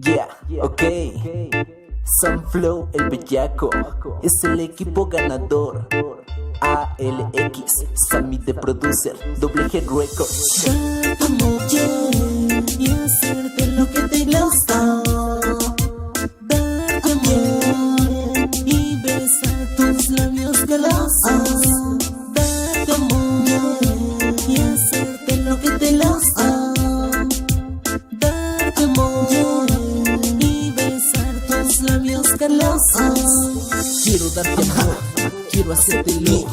Yeah, ok. Sunflow, el bellaco, es el equipo ganador. ALX, Sammy the Producer, Double Head Records. Y hacerte lo que te gusta, darte amor y besar tus labios galosos, darte amor y hacerte lo que te gusta, darte amor y besar tus labios galosos. Quiero darte amor, quiero hacértelo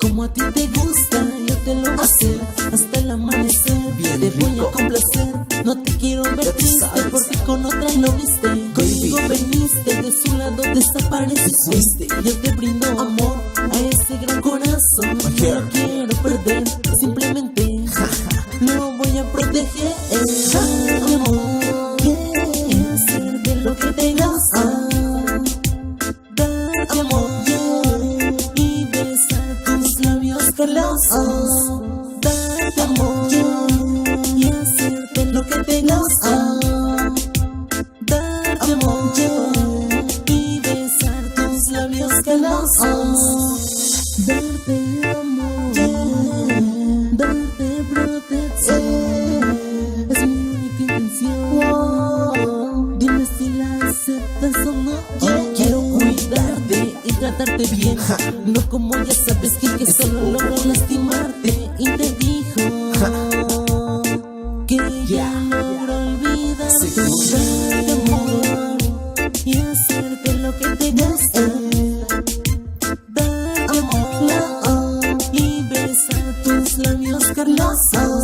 como a ti te gusta, yo te lo voy a hacer hasta el amanecer. Bien te voy rico. a complacer, no te quiero ver Ya tú triste sabes. porque con otra lo viste. Conmigo veniste, de su lado desapareciste. Fuiste. Yo te brindo amor a ese gran corazón. My No hair. lo quiero perder, simplemente lo voy a proteger. Darte amor y hacerte lo que te gusta, darte amor y besar tus labios galosos, darte amor y hacerte lo que te gusta, darte amor y besar tus labios galosos, darte amor, darte protección, es mi única intención. Dime si la aceptas o no. Quiero cuidarte y tratarte bien, no como ya sabes que solo logra lastimarte. Y te dijo que ya logró olvidarte, darte amor y hacerte lo que te gusta, darte amor y besar tus labios carnosos,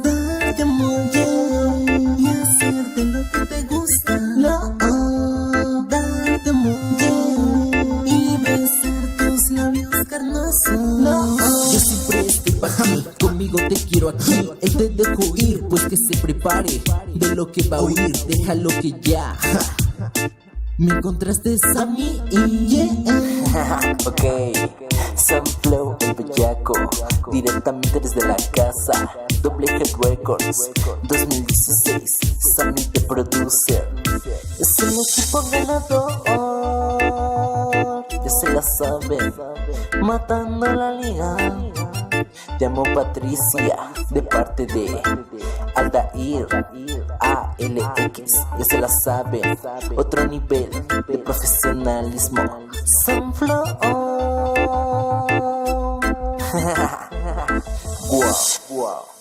darte amor y hacerte lo que te gusta, darte amor y besar tus labios carnosos. Yo siempre estoy para ti, conmigo te quiero aquí. Él te dejo ir, pues que se prepare de lo que va a oír. Déjalo que ya me encontraste a mí y yeah. Ok, Sunflow, el bellaco, directamente desde la casa. Double Head Records, 2016, Sammy the Producer. Es el equipo ganador, ya se la saben, matando la liga. Te amo Patricia, de parte de Aldair, ALX, ya se la saben, otro nivel de profesionalismo. Sunflow. Wow.